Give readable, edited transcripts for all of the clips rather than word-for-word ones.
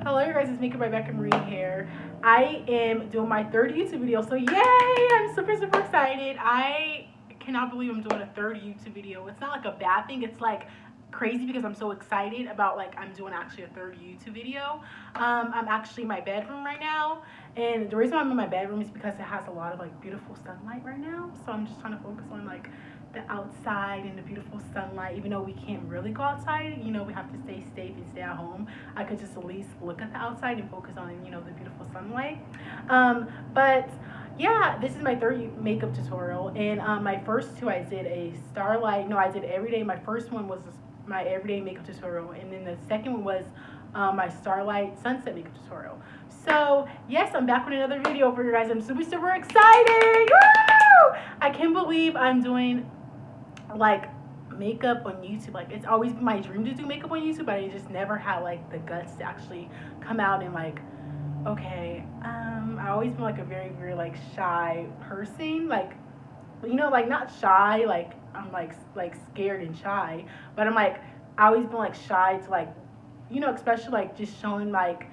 Hello, you guys. It's Makeup by Becca Marie here. I am doing my third YouTube video, so yay! I'm super, super excited. I cannot believe I'm doing a third YouTube video. It's not like a bad thing. It's like crazy because I'm so excited about like I'm doing actually a third YouTube video. I'm actually in my bedroom right now, and the reason why I'm in my bedroom is because it has a lot of like beautiful sunlight right now. So I'm just trying to focus on like the outside and the beautiful sunlight. Even though we can't really go outside, you know, we have to stay safe and stay at home. I could just at least look at the outside and focus on, you know, the beautiful sunlight. But yeah, this is my third makeup tutorial, and my first two I did a starlight. No, I did everyday. My first one was my everyday makeup tutorial, and then the second one was my starlight sunset makeup tutorial. So yes, I'm back with another video for you guys. I'm super, super excited. Woo! I can't believe I'm doing like makeup on YouTube. Like, it's always been my dream to do makeup on YouTube, but I just never had like the guts to actually come out and like, okay, I always been like a very, very like shy person. Like, you know, like not shy, like I'm like scared and shy, but I'm like I always been like shy to like, you know, especially like just showing like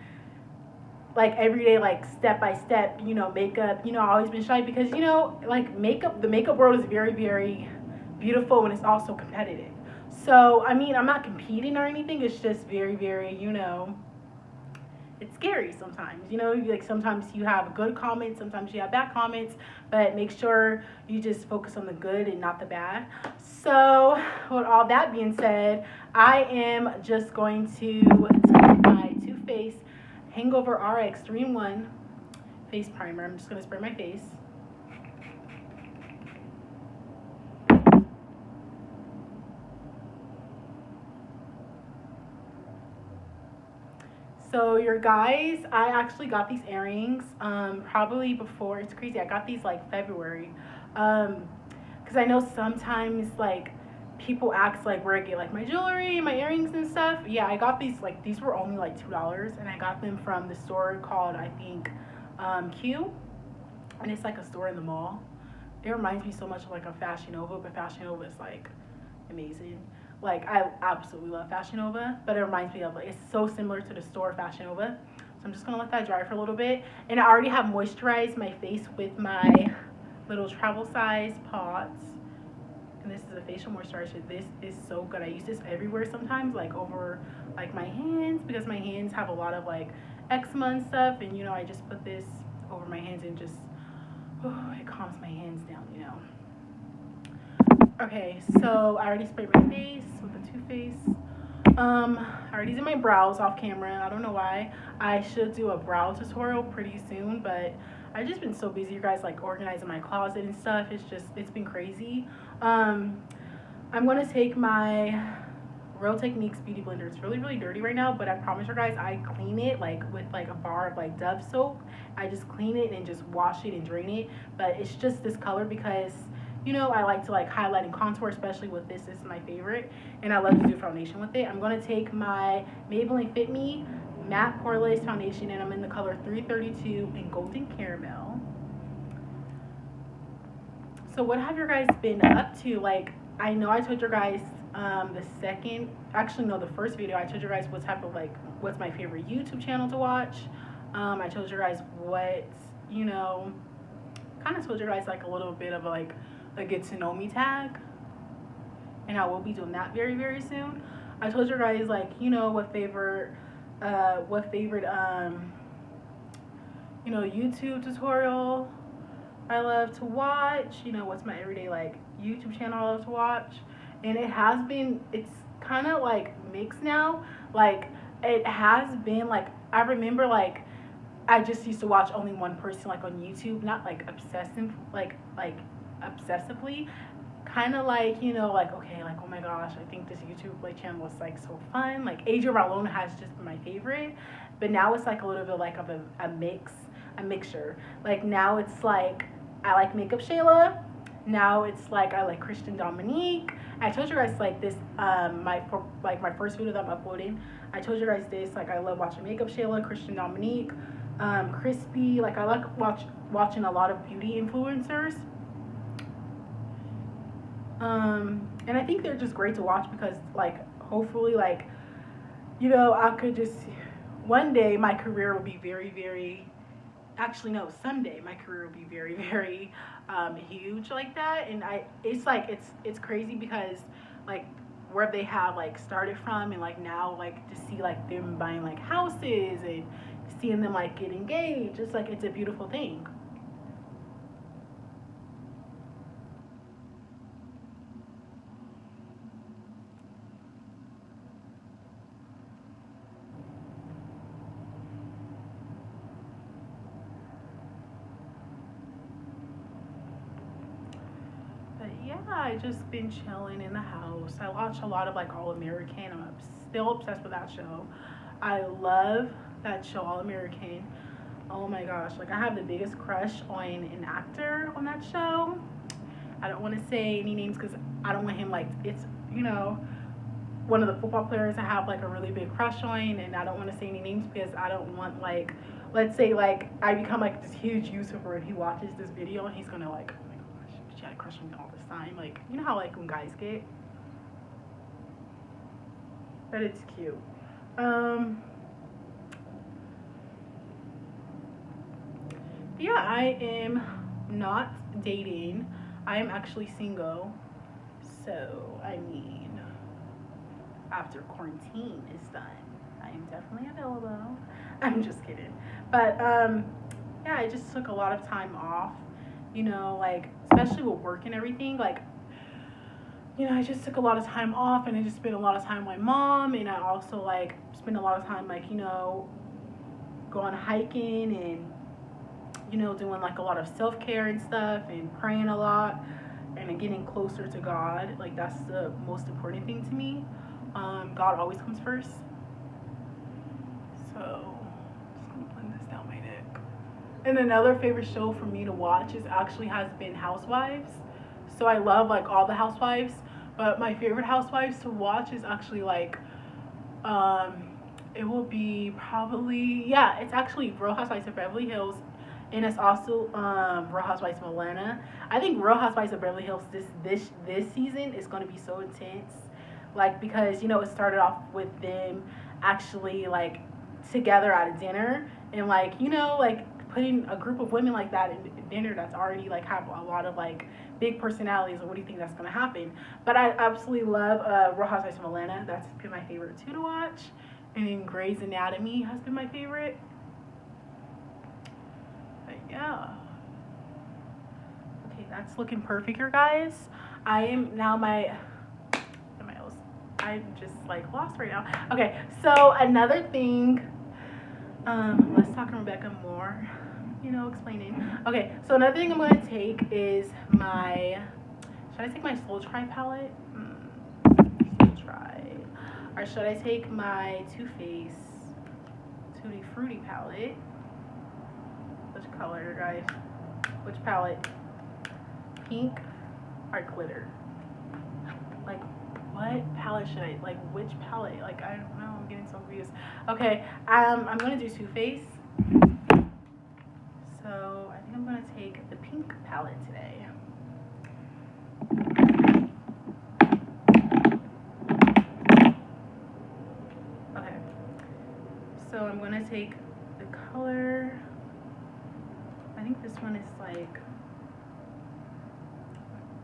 everyday like step by step, you know, makeup. You know, I've always been shy because, you know, like makeup, the makeup world is very, very beautiful, and it's also competitive. So I mean, I'm not competing or anything. It's just very, very, you know, it's scary sometimes. You know, like sometimes you have good comments, sometimes you have bad comments, but make sure you just focus on the good and not the bad. So with all that being said, I am just going to take my Too Faced Hangover RX 3-in-1 face primer. I'm just going to spray my face. So your guys, I actually got these earrings probably before. It's crazy. I got these like February, because I know sometimes like people ask like where I get like my jewelry, my earrings and stuff. Yeah, I got these, like these were only like $2, and I got them from the store called, I think, Q, and it's like a store in the mall. It reminds me so much of like a Fashion Nova, but Fashion Nova is like amazing. Like, I absolutely love Fashion Nova, but it reminds me of like, it's so similar to the store Fashion Nova. So I'm just gonna let that dry for a little bit. And I already have moisturized my face with my little travel size pots. And this is a facial moisturizer. This is so good. I use this everywhere sometimes, like over like my hands, because my hands have a lot of like eczema and stuff. And you know, I just put this over my hands and just, oh, it calms my hands down, you know. Okay, so I already sprayed my face with the Too Faced. I already did my brows off camera. I don't know why. I should do a brow tutorial pretty soon, but I've just been so busy, you guys, like organizing my closet and stuff. It's been crazy. I'm gonna take my Real Techniques Beauty Blender. It's really, really dirty right now, but I promise you guys, I clean it like with like a bar of like Dove soap. I just clean it and just wash it and drain it, but it's just this color because, you know, I like to like highlight and contour, especially with this. This is my favorite, and I love to do foundation with it. I'm going to take my Maybelline Fit Me Matte Poreless Foundation, and I'm in the color 332 in Golden Caramel. So what have you guys been up to? Like, I know I told you guys the first video, I told you guys what type of like, what's my favorite YouTube channel to watch. I told you guys what, you know, kind of told you guys like a little bit of like a get to know me tag, and I will be doing that very, very soon. I told you guys like, you know, what favorite you know, YouTube tutorial I love to watch, you know, what's my everyday like YouTube channel I love to watch. And it's kind of like mixed now. Like, it has been like, I remember like I just used to watch only one person like on YouTube, not like obsessively, kind of like, you know, like, okay, like, oh my gosh, I think this YouTube like channel is like so fun. Like, Adria Barlona has just been my favorite, but now it's like a little bit like of a mixture. Like, now it's like I like Makeup Shayla. Now it's like I like Christian Dominique. I told you guys like this, my first video that I'm uploading. I told you guys this, like I love watching Makeup Shayla, Christian Dominique, Crispy. Like, I like watching a lot of beauty influencers. And I think they're just great to watch because like hopefully like, you know, I could just one day my career will be very, very, actually no, someday my career will be very, very huge like that. And it's like it's crazy because like where they have like started from, and like now like to see like them buying like houses and seeing them like get engaged, it's like it's a beautiful thing. But yeah, I just been chilling in the house. I watch a lot of like All American. I'm still obsessed with that show. I love that show, All American. Oh my gosh, like I have the biggest crush on an actor on that show. I don't want to say any names because I don't want him like it's one of the football players I have like a really big crush on, and I don't want to say any names because I don't want like, let's say like I become like this huge YouTuber and he watches this video and he's gonna like, oh my gosh, she had a crush on me all this time. Like you know how like when guys get, but it's cute. Um, yeah, I am not dating. I am actually single. So I mean, after quarantine is done, I am definitely available. I'm just kidding. But yeah, I just took a lot of time off, like especially with work and everything. Like, I just took a lot of time off and I just spent a lot of time with my mom, and I also like spent a lot of time like, going hiking and doing like a lot of self-care and stuff and praying a lot and getting closer to God. Like that's the most important thing to me. God always comes first. So just gonna blend this down my neck. And another favorite show for me to watch is actually has been Housewives. So I love like all the Housewives, but my favorite Housewives to watch is actually like um it will be probably, yeah, it's actually Real Housewives of Beverly Hills, and it's also Real Housewives of Atlanta. I think Real Housewives of Beverly Hills this season is going to be so intense, like because it started off with them actually like together at a dinner, and like like putting a group of women like that in dinner that's already like have a lot of like big personalities. Or what do you think that's going to happen? But I absolutely love Real Housewives of Atlanta. That's been my favorite too to watch. And then Grey's Anatomy has been my favorite. But yeah. Okay, that's looking perfect here, guys. I am now I'm just like lost right now. Okay, so another thing, let's talk to Rebecca more, explaining. Okay, so another thing I'm gonna take is should I take my Soul Try palette? Soul Try. Or should I take my Too Faced Tutti Frutti palette? Which color, guys? Which palette? Pink or glitter? Like, what palette should I, like, which palette? Like, I don't know, I'm getting so confused. Okay, I'm gonna do Too Faced. So, I think I'm gonna take the pink palette today. Okay, so I'm gonna take the color, I think this one is like,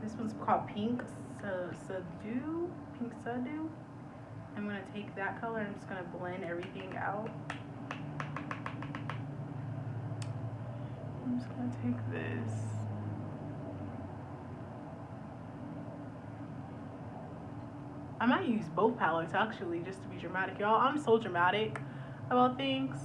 this one's called Pink Sadu. Pink Sadu. I'm gonna take that color and I'm just gonna blend everything out. I'm just gonna take this. I might use both palettes actually, just to be dramatic, y'all. I'm so dramatic about things.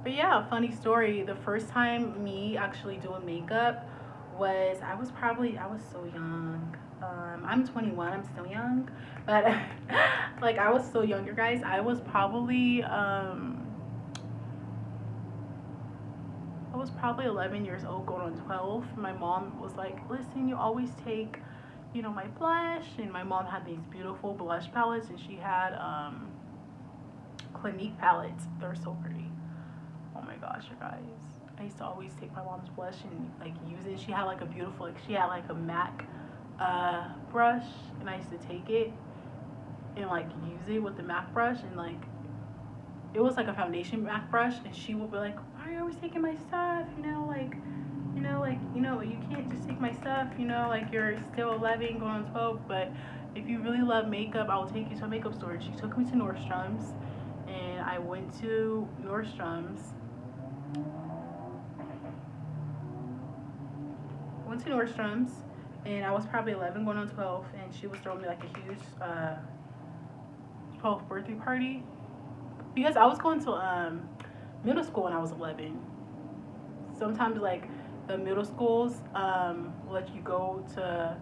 But yeah, funny story. The first time me actually doing makeup was I was so young. I'm 21. I'm still young, but like I was so younger, guys. I was probably 11 years old, going on 12. My mom was like, "Listen, you always take, my blush." And my mom had these beautiful blush palettes, and she had Clinique palettes. They're so pretty. Oh my gosh, you guys. I used to always take my mom's blush and like use it. She had like a beautiful, like she had like a MAC brush, and I used to take it. and like use it with the MAC brush, and like it was like a foundation MAC brush, and she would be like, why are you always taking my stuff, you can't just take my stuff, like you're still 11 going on 12, but if you really love makeup, I will take you to a makeup store. And she took me to Nordstrom's, and I went to Nordstrom's, and I was probably 11 going on 12, and she was throwing me like a huge 12th birthday party, because I was going to middle school when I was 11. Sometimes like the middle schools let you go to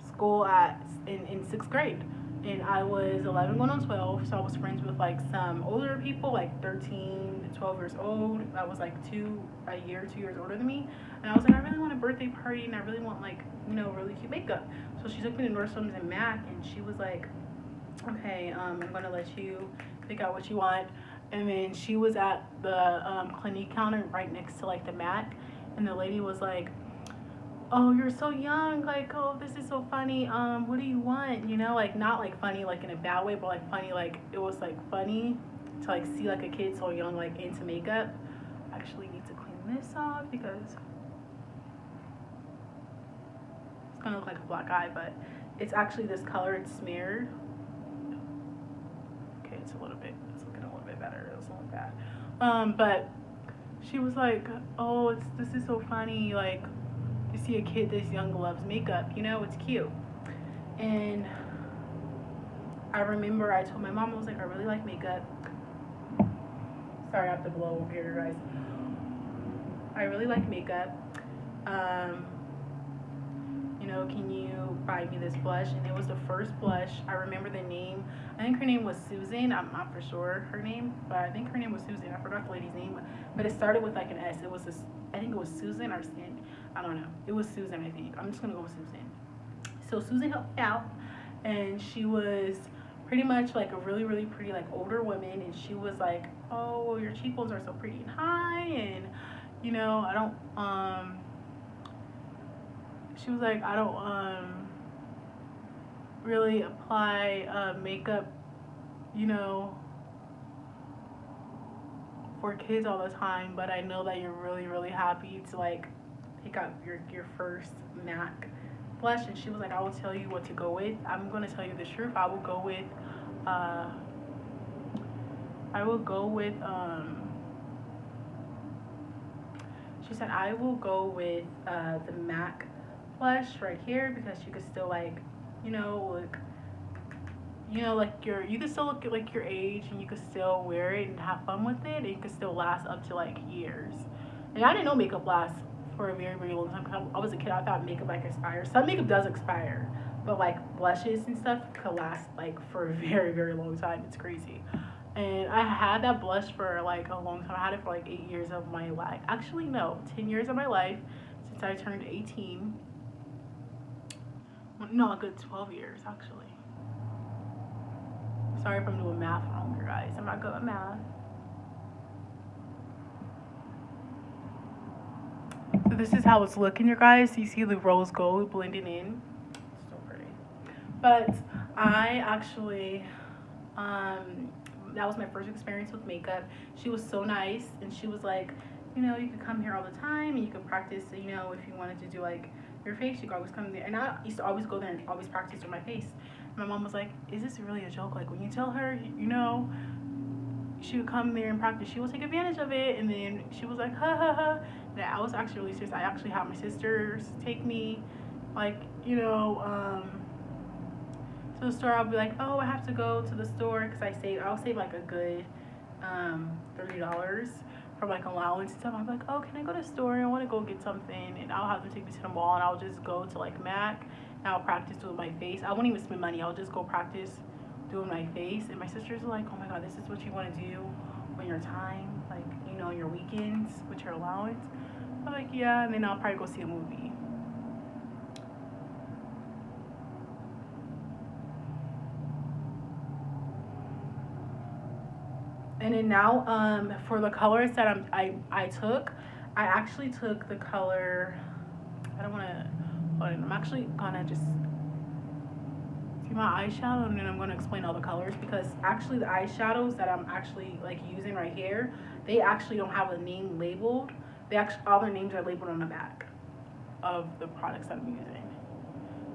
school in sixth grade, and I was 11 going on 12, so I was friends with like some older people, like 13 to 12 years old. I was like 2 years older than me, and I was like, I really want a birthday party, and I really want like really cute makeup. So she took me to Nordstrom's and MAC, and she was like, okay, I'm gonna let you pick out what you want. And then she was at the Clinique counter right next to like the MAC, and the lady was like, oh, you're so young, like, oh, this is so funny, what do you want, like not like funny like in a bad way, but like funny, like it was like funny to like see like a kid so young like into makeup. I actually need to clean this off because it's gonna look like a black eye, but it's actually this color. It's smeared. Okay, it's looking a little bit better. It doesn't look bad. But she was like, oh, this is so funny, like to see a kid this young loves makeup, it's cute. And I remember I told my mom, I was like, I really like makeup. Sorry, I have to blow over here, guys. I really like makeup. Can you buy me this blush? And it was the first blush. I remember the name. I think her name was Susan. I'm not for sure her name, but I think her name was Susan. I forgot the lady's name, but it started with like an S. I think it was Susan or Sin. I don't know. It was Susan, I think. I'm just gonna go with Susan. So Susan helped me out, and she was pretty much like a really, really pretty like older woman, and she was like, oh, your cheekbones are so pretty and high, and I don't she was like, I don't really apply makeup, for kids all the time, but I know that you're really, really happy to like pick out your first MAC blush. And she was like, I will tell you what to go with. I'm gonna tell you the truth. I will go with she said I will go with the MAC blush right here, because you could still like look like you can still look at like your age, and you can still wear it and have fun with it, and it can still last up to like years. And I didn't know makeup lasts for a very, very long time, because I was a kid. I thought makeup like expires. Some makeup does expire, but like blushes and stuff could last like for a very, very long time. It's crazy. And I had that blush for like a long time. I had it for like 8 years of my life. Actually, no, 10 years of my life, since I turned 18. No, a good 12 years actually. Sorry if I'm doing math wrong, you guys. I'm not good at math. So this is how it's looking, you guys. You see the rose gold blending in. It's so pretty. But I actually, that was my first experience with makeup. She was so nice, and she was like, you could come here all the time, and you could practice, if you wanted to do like your face, you could always come there. And I used to always go there and always practice with my face. My mom was like, is this really a joke? Like, when you tell her, she would come there and practice, she will take advantage of it. And then she was like, ha ha ha. That I was actually really serious. I actually had my sisters take me, like, to the store. I'll be like, oh, I have to go to the store, because I'll save like a good $30 from like allowance and stuff. I'm like, oh, can I go to the store? I want to go get something. And I'll have them take me to the mall, and I'll just go to like MAC, and I'll practice doing my face. I won't even spend money. I'll just go practice doing my face. And my sisters are like, oh my god, this is what you want to do on your time, like, your weekends with your allowance. I'm like, yeah. And then I'll probably go see a movie. And then now, for the colors that I took, I actually took the color. I don't want to. Hold on. I'm actually gonna just do my eyeshadow, and then I'm going to explain all the colors, because actually the eyeshadows that I'm actually like using right here, they actually don't have a name labeled. They actually, all their names are labeled on the back of the products that I'm using.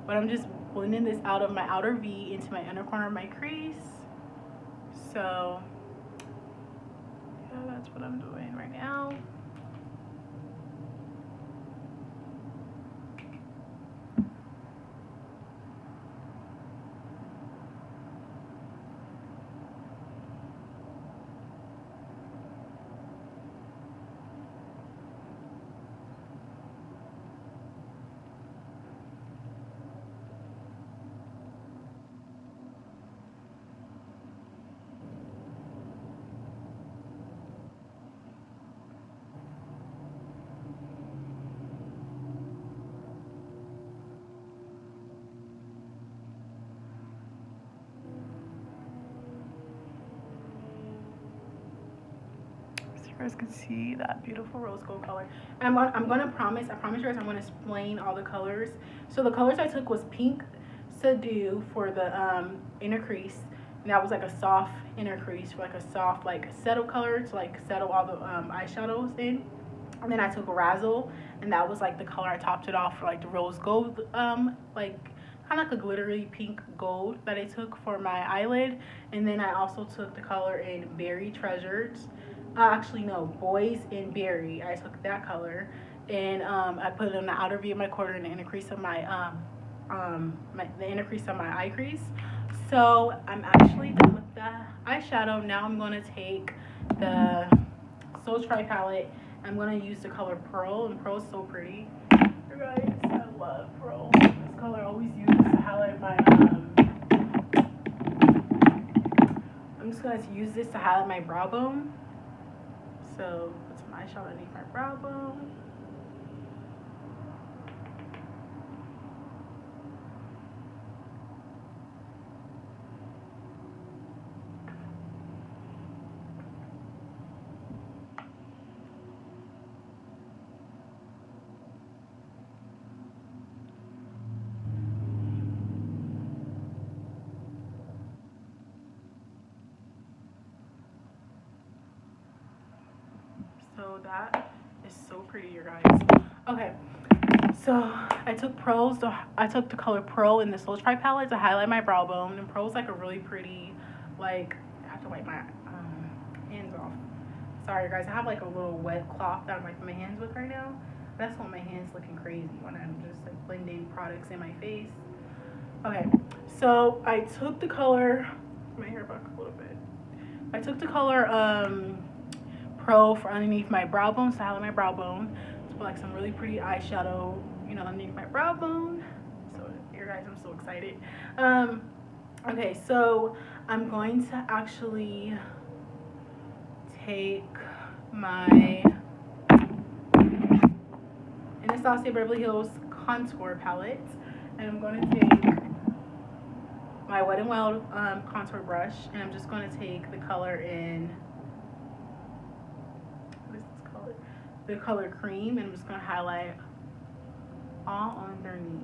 But I'm just blending this out of my outer V into my inner corner of my crease. So yeah, that's what I'm doing right now. You guys can see that beautiful rose gold color. And I promise you guys, I'm gonna explain all the colors. So the colors I took was pink Sadu for the inner crease, and that was like a soft inner crease, like a soft like settle color to like settle all the eyeshadows in. And then I took Razzle, and that was like the color I topped it off for like the rose gold, like kind of like a glittery pink gold that I took for my eyelid. And then I also took the color in Berry Treasures. Actually, no, Boys in Berry. I took that color, and I put it on the outer V of my quarter and the inner crease of my the inner crease of my eye crease. So I'm actually done with the eyeshadow. Now I'm gonna take the Soul Tri palette. I'm gonna use the color Pearl, and Pearl is so pretty. You guys, I love Pearl. This color I always use to highlight my I'm just gonna use this to highlight my brow bone. So put some eyeshadow underneath my brow bone. So that is so pretty, you guys. Okay, so I took the color Pearl in the Soul Tri palette to highlight my brow bone, and Pearl's like a really pretty, like, I have to wipe my hands off. Sorry, guys, I have like a little wet cloth that I'm wiping my hands with right now. That's why my hands looking crazy when I'm just like blending products in my face. Okay, so I took the color, my hair back a little bit. I took the color Pro for underneath my brow bone, to highlight my brow bone. To put like some really pretty eyeshadow, you know, underneath my brow bone. So here, guys, I'm so excited. Okay, so I'm going to actually take my Anastasia Beverly Hills contour palette, and I'm going to take my Wet n Wild contour brush, and I'm just going to take the color in, what is this color? The color Cream, and I'm just going to highlight all underneath.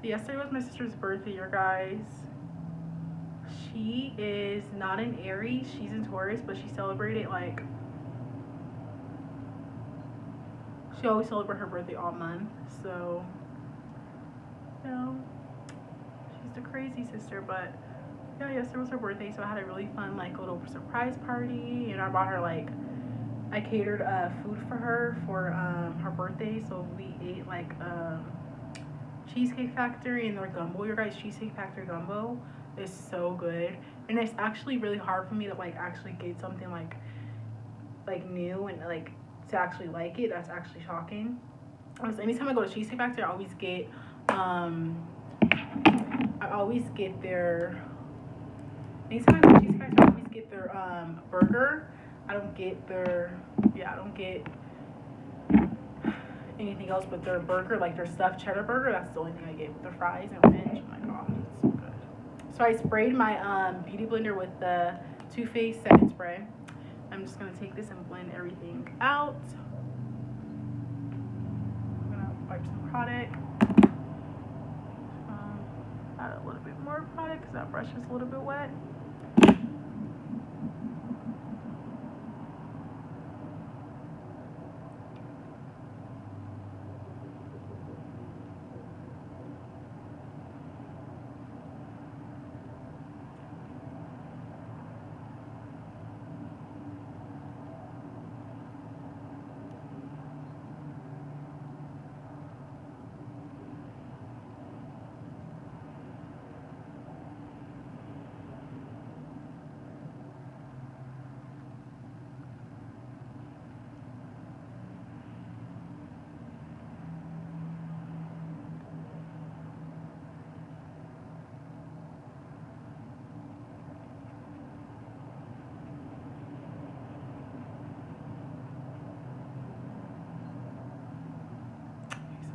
So yesterday was my sister's birthday, you guys. She is not in Aries, she's in Taurus, but she celebrated like, she always celebrates her birthday all month. So, you know, she's the crazy sister. But yeah, yesterday was her birthday, so I had a really fun like little surprise party, and I bought her like, I catered food for her her birthday. So we ate like Cheesecake Factory and their gumbo. Your guys, Cheesecake Factory gumbo is so good, and it's actually really hard for me to like actually get something like new and like to actually like it. That's actually shocking. So anytime I go to Cheesecake Factory, I always get their, anytime I go to Cheesecake Factory, I always get their burger. I don't get their, I don't get anything else but their burger, like their stuffed cheddar burger. That's the only thing I get with their fries and ranch. Oh my gosh. So I sprayed my beauty blender with the Too Faced setting spray. I'm just gonna take this and blend everything out. I'm gonna wipe some product. Add a little bit more product because that brush is a little bit wet.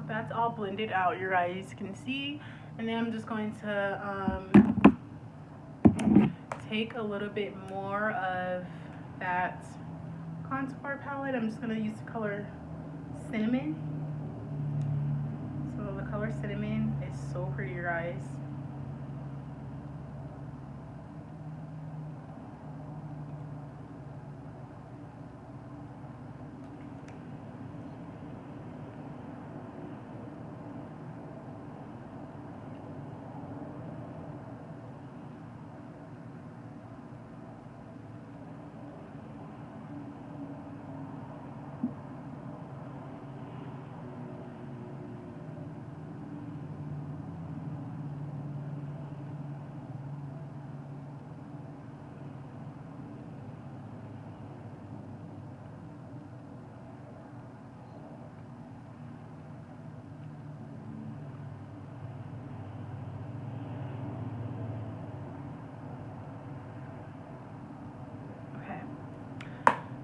That's all blended out, you guys can see. And then I'm just going to take a little bit more of that contour palette. I'm just going to use the color Cinnamon. So the color Cinnamon is so pretty, you guys.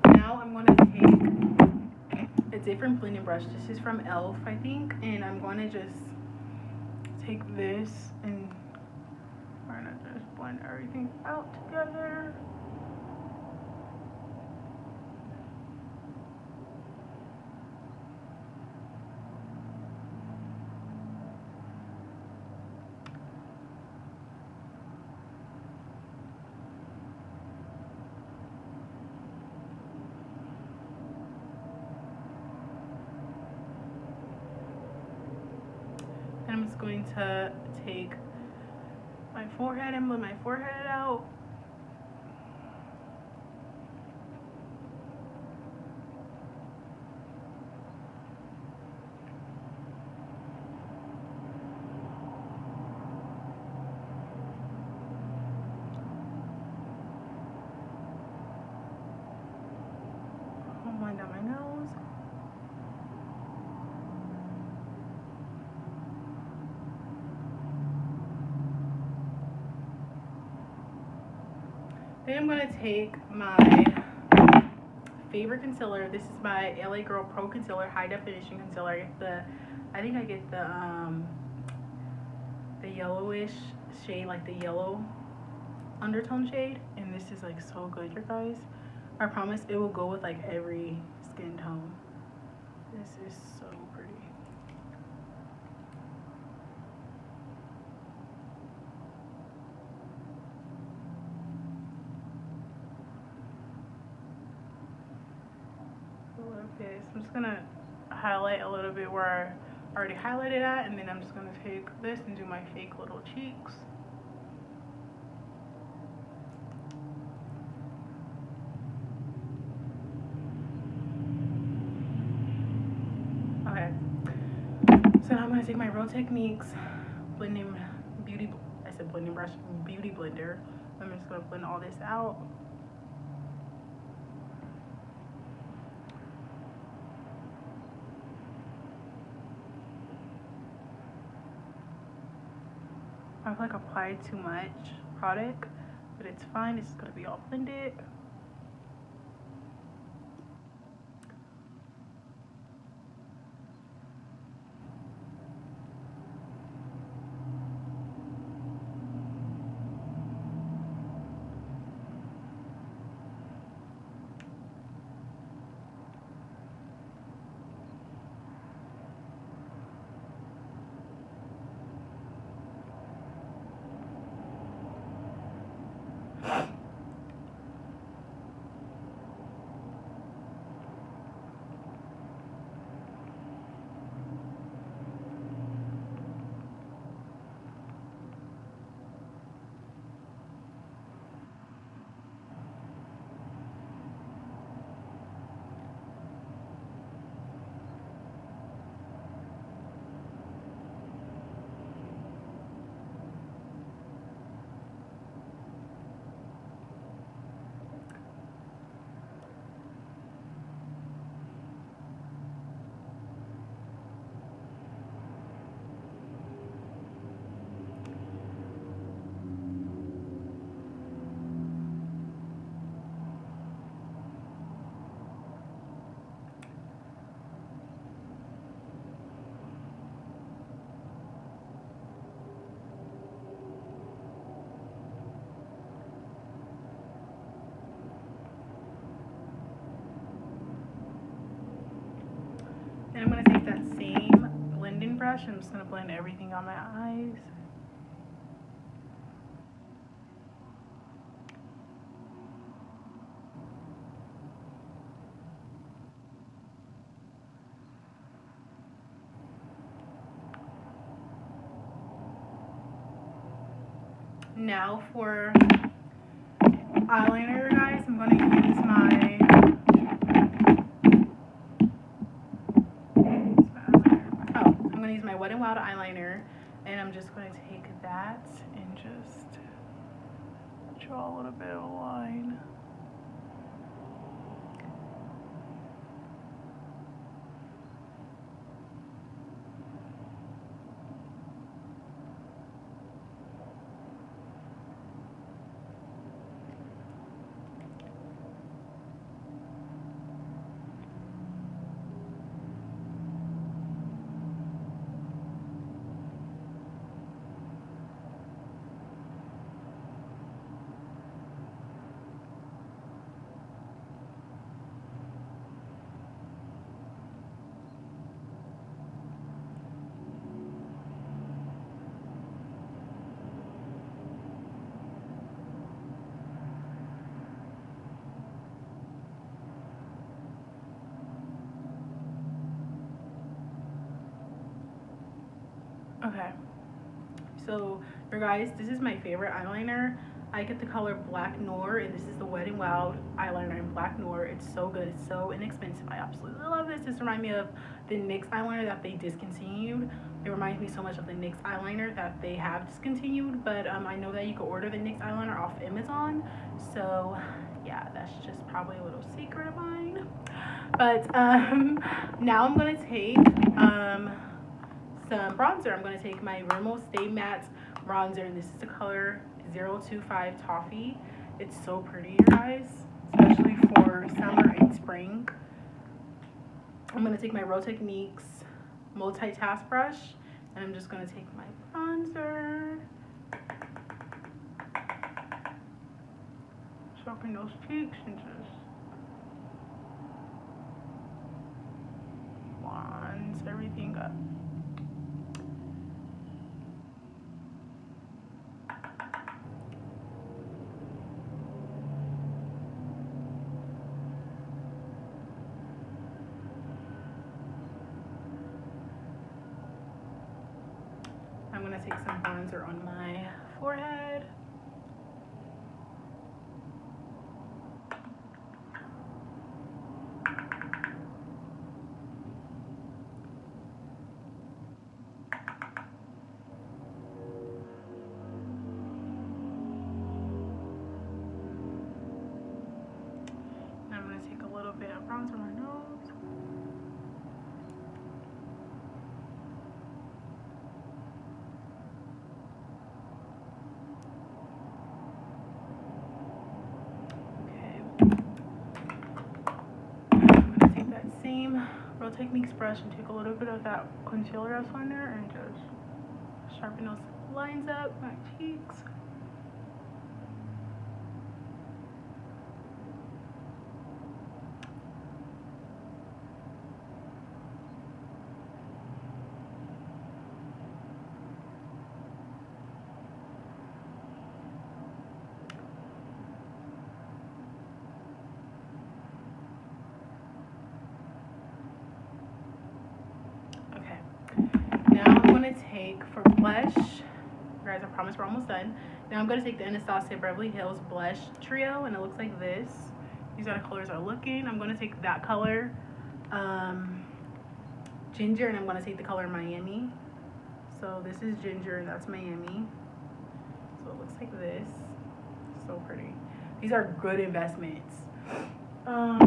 Now I'm going to take a different blending brush. This is from e.l.f. I think, and I'm going to just take this and try to just blend everything out together. I'm just going to take my forehead and blend my forehead out. I'll blend down my nose. Then I'm going to take my favorite concealer. This is my LA Girl Pro Concealer, High Definition Concealer. I think I get the yellowish shade, like the yellow undertone shade. And this is like so good, you guys. I promise it will go with like every skin tone. This is so pretty. I'm just gonna highlight a little bit where I already highlighted at, and then I'm just gonna take this and do my fake little cheeks. Okay, so now I'm gonna take my Real Techniques blending beauty, I said blending brush, beauty blender. I'm just gonna blend all this out. I've like applied too much product, but it's fine. It's gonna be all blended. And I'm going to take that same blending brush and I'm just going to blend everything on my eyes. Now for eyeliner, guys, I'm going to use my Wet n Wild eyeliner, and I'm just going to take that and just draw a little bit of a line. Okay, so you guys, this is my favorite eyeliner. I get the color Black Noir, and this is the Wet n Wild eyeliner in Black Noir. It's so good. It's so inexpensive. I absolutely love this. This reminds me of the NYX eyeliner that they discontinued. It reminds me so much of the NYX eyeliner that they have discontinued, but I know that you can order the NYX eyeliner off Amazon. So yeah, that's just probably a little secret of mine. But now I'm going to take some bronzer. I'm going to take my Rimmel Stay Matte bronzer, and this is the color 025 Toffee. It's so pretty, you guys, especially for summer and spring. I'm going to take my Real Techniques multitask brush, and I'm just going to take my bronzer, sharpen those cheeks, and just bronze everything up. I'm going to take some bronzer on my forehead. And I'm going to take a little bit of bronzer on my nose. Same Real Techniques brush and take a little bit of that concealer that's on there and just sharpen those lines up, my cheeks. for blush, guys, I promise we're almost done. Now I'm going to take the Anastasia Beverly Hills Blush Trio, and it looks like this. These are the colors are looking. I'm going to take that color, Ginger, and I'm going to take the color Miami. So this is Ginger, and that's Miami. So it looks like this. So pretty. These are good investments. I'm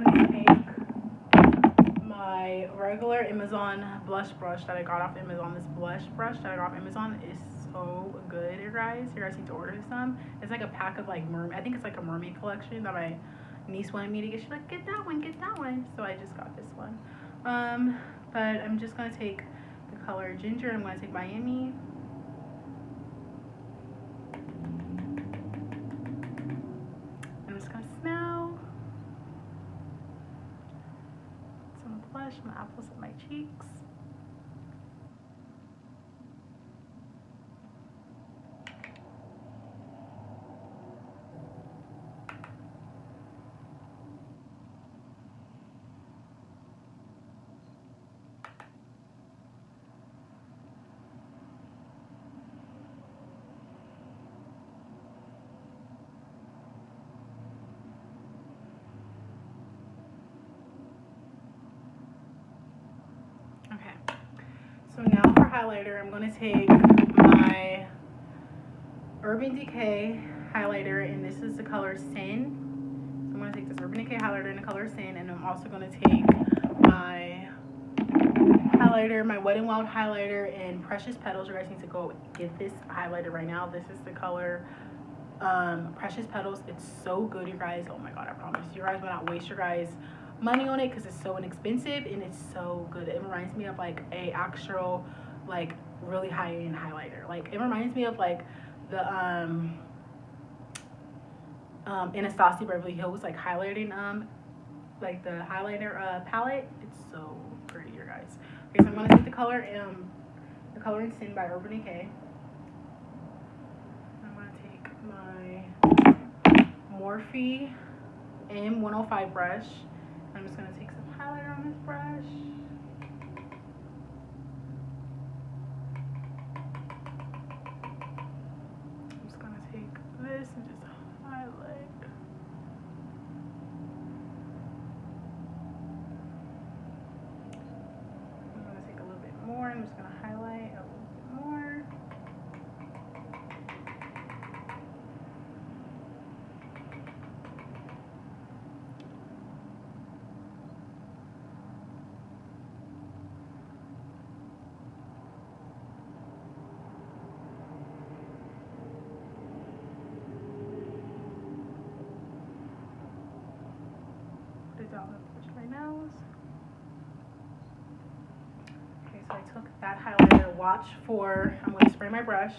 going to take my regular Amazon blush brush that I got off Amazon. This blush brush that I got off Amazon is so good, you guys. You guys need to order some. It's like a pack of like mermaid. I think it's like a mermaid collection that my niece wanted me to get. She's like, get that one, get that one. So I just got this one. But I'm just gonna take the color Ginger. I'm gonna take Miami. I'm just gonna smell some blush. I'm gonna apples at my cheeks. Okay, so now for highlighter, I'm going to take my Urban Decay highlighter, and this is the color Sin. So I'm going to take this Urban Decay highlighter in the color Sin, and I'm also going to take my highlighter, my Wet n Wild highlighter in Precious Petals. You guys need to go get this highlighter right now. This is the color Precious Petals. It's so good, you guys. Oh my god, I promise you guys will not waste your guys money on it because it's so inexpensive and it's so good. It reminds me of like a actual like really high-end highlighter. Like it reminds me of like the Anastasia Beverly Hills like highlighting like the highlighter palette. It's so pretty, you guys. Okay, so I'm gonna take the color in Sin by Urban Decay. I'm gonna take my Morphe M105 brush. I'm just gonna take some highlighter on this brush. I'm just gonna take this and just highlight. I'm gonna take a little bit more. I'm just gonna highlight a little bit more. Down my nose. Okay, so I took that highlighter. Watch for, I'm going to spray my brush.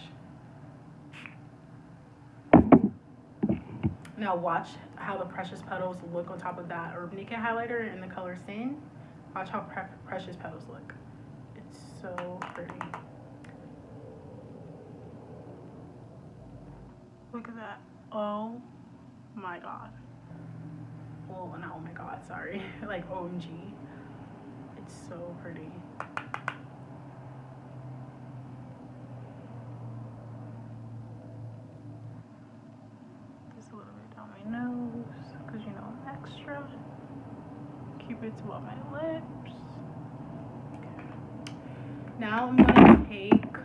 Now watch how the Precious Petals look on top of that Urban Decay highlighter in the color Sin. Watch how Precious Petals look. It's so pretty. Look at that. Oh my god. Well, not oh my god, sorry. Like OMG. It's so pretty. Just a little bit down my nose, because you know I'm extra. Keep it to above my lips. Okay. Now I'm gonna take.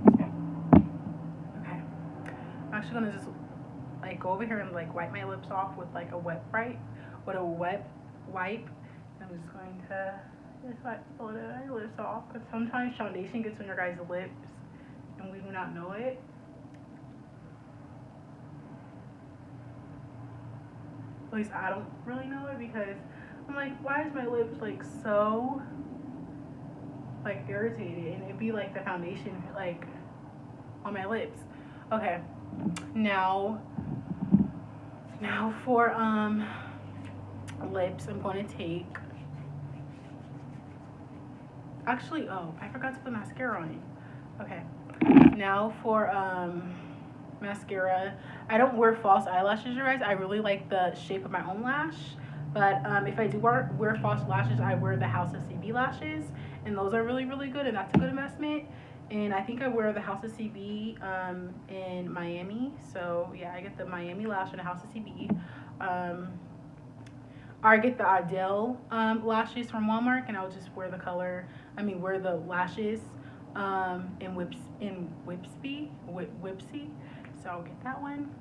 Okay. I'm actually gonna just like go over here and like wipe my lips off with like a wet wipe. I'm just going to just wipe a little bit of my lips off because sometimes foundation gets on your guys' lips and we do not know it. At least I don't really know it because I'm like, why is my lips like so like irritated? And it'd be like the foundation like on my lips. Okay, now for lips, I'm going to take, actually, oh, I forgot to put mascara on it. Okay, now for mascara, I don't wear false eyelashes, you guys. I really like the shape of my own lash, but if I do wear false lashes, I wear the House of CB lashes, and those are really, really good, and that's a good investment. And I think I wear the House of CB in Miami. So yeah, I get the Miami lash in the House of CB. Um, or I get the Adele lashes from Walmart, and I'll just wear the color. I mean, wear the lashes in Whipsy. So I'll get that one.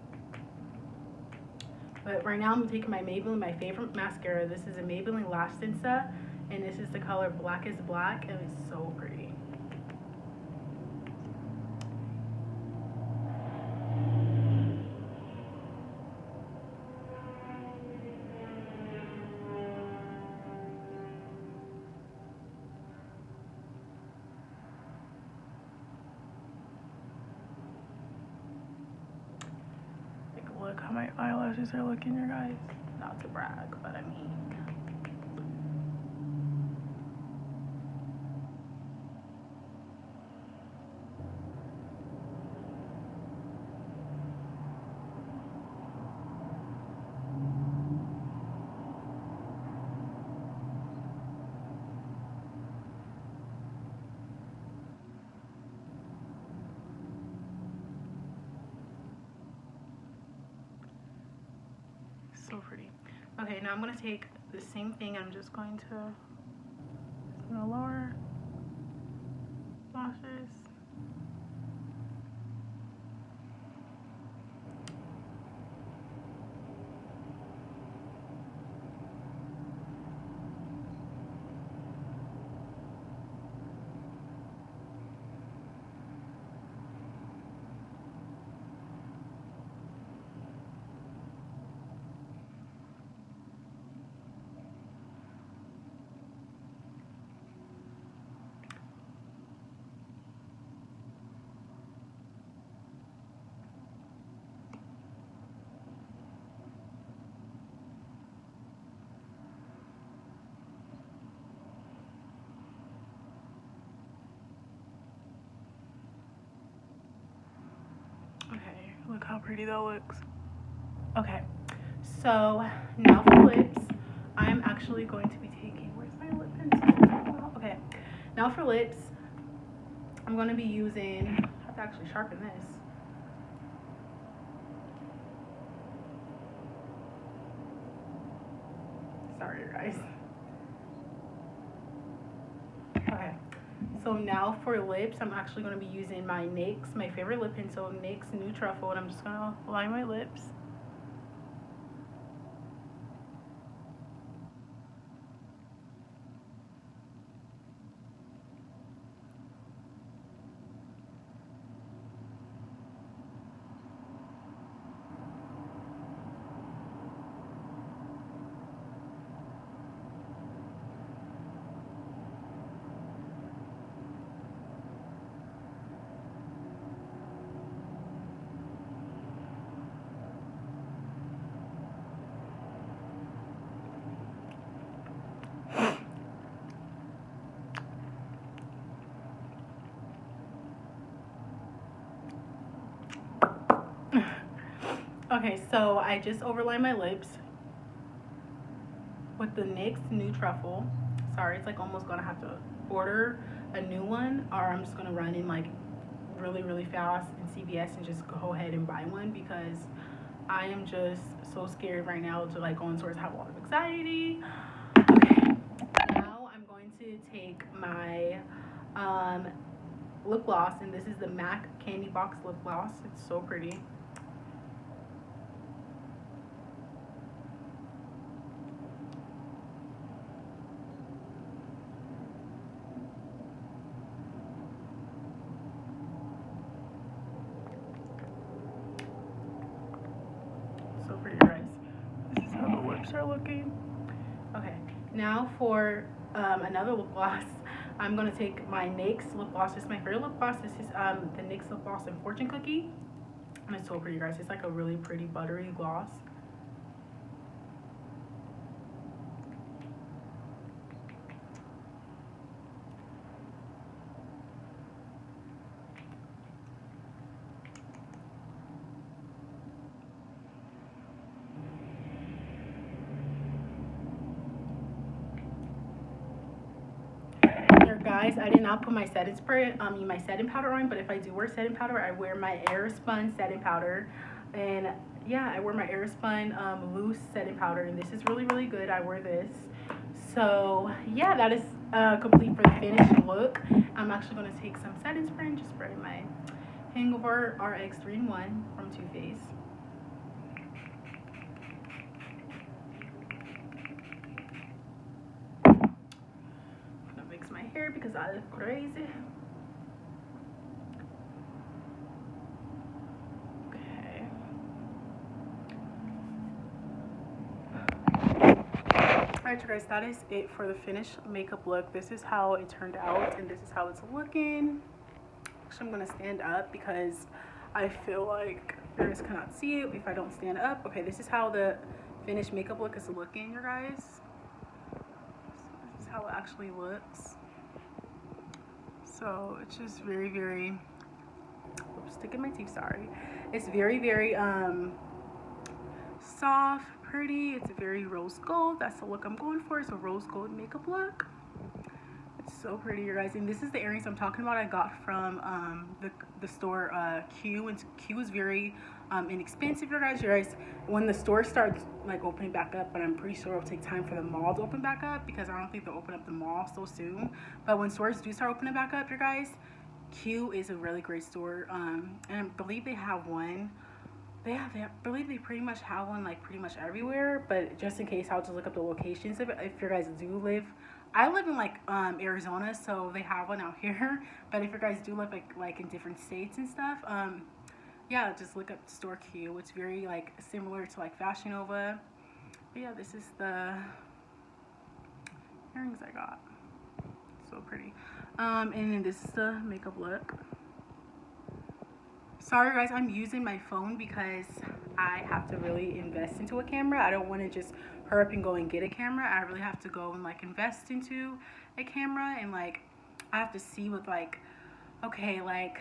But right now I'm taking my Maybelline, my favorite mascara. This is a Maybelline Lash Sensa, and this is the color Black is Black, and it's so pretty. Take a look how my eyelashes are looking, you guys. Not to brag, but I mean. So pretty. Okay, now I'm gonna take the same thing. I'm just going to lower lashes. Okay, look how pretty that looks. Okay, so now for lips, I'm actually going to be taking, where's my lip pencil? Okay, now for lips, I'm going to be using, I have to actually sharpen this. Sorry, guys. Okay, so now for lips, I'm actually going to be using my NYX, my favorite lip pencil, NYX New Truffle, and I'm just going to line my lips. Okay, so I just overlined my lips with the NYX New Truffle. Sorry, it's like almost gonna have to order a new one, or I'm just gonna run in like really, really fast in CVS and just go ahead and buy one, because I am just so scared right now to like go in stores. I have a lot of anxiety. Okay, now I'm going to take my lip gloss, and this is the MAC Candy Box lip gloss. It's so pretty. So pretty, guys. This is how the lips are looking. Okay, now for another lip gloss. I'm gonna take my NYX lip gloss. This is my favorite lip gloss. This is the NYX lip gloss in Fortune Cookie, and it's so pretty, guys. It's like a really pretty buttery gloss. There, guys. guys, I did not put my setting spray, my setting powder on, but if I do wear setting powder, I wear my Airspun setting powder. And yeah, I wear my Airspun loose setting powder, and this is really, really good. I wear this. So yeah, that is complete for the finished look. I'm actually going to take some setting spray and just spray my Hangover RX 3-in-1 from Too Faced. I'm gonna mix my hair because I look crazy. Okay. Alright, you guys, that is it for the finished makeup look. This is how it turned out, and this is how it's looking. Actually, I'm gonna stand up because I feel like you guys cannot see it if I don't stand up. Okay, this is how the finished makeup look is looking, you guys. This is how it actually looks. So it's just very, very, oops, sticking my teeth, sorry. It's very, very soft, pretty. It's a very rose gold. That's the look I'm going for. It's a rose gold makeup look. It's so pretty, you guys. And this is the earrings I'm talking about. I got from the store Q, and Q is very inexpensive, you guys. When the store starts like opening back up, but I'm pretty sure it'll take time for the mall to open back up because I don't think they'll open up the mall so soon. But when stores do start opening back up, you guys, Q is a really great store, and I believe they have one. I believe they pretty much have one like pretty much everywhere, but just in case, I'll just look up the locations if you guys do live. I live in like Arizona, so they have one out here. But if you guys do live like in different states and stuff, yeah, just look up store Q. It's very like similar to like Fashion Nova. But yeah, this is the earrings I got. So pretty. And then this is the makeup look. Sorry guys, I'm using my phone because I have to really invest into a camera. I don't want to just hurry up and go and get a camera. I really have to go and like invest into a camera, and like I have to see with like, okay, like,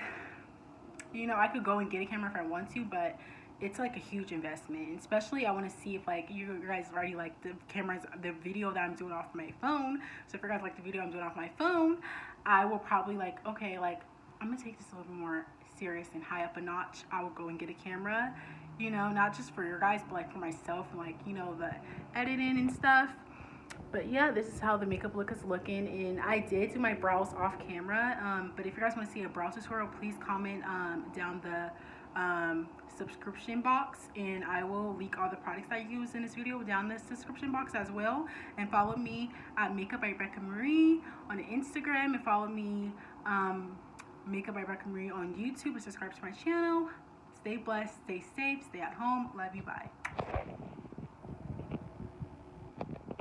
you know, I could go and get a camera if I want to, but it's like a huge investment. Especially I want to see if like you guys already like the cameras, the video that I'm doing off my phone. So if you guys like the video I'm doing off my phone, I will probably like, okay, like I'm gonna take this a little bit more serious and high up a notch. I will go and get a camera, you know, not just for your guys, but like for myself and like, you know, the editing and stuff. But yeah, this is how the makeup look is looking, and I did do my brows off camera. But if you guys want to see a brow tutorial, please comment down the subscription box, and I will link all the products I use in this video down the description box as well. And follow me at Makeup by Rebecca Marie on Instagram, and follow me Makeup by Rebecca Marie on YouTube, and subscribe to my channel. Stay blessed, stay safe, stay at home. Love you, bye.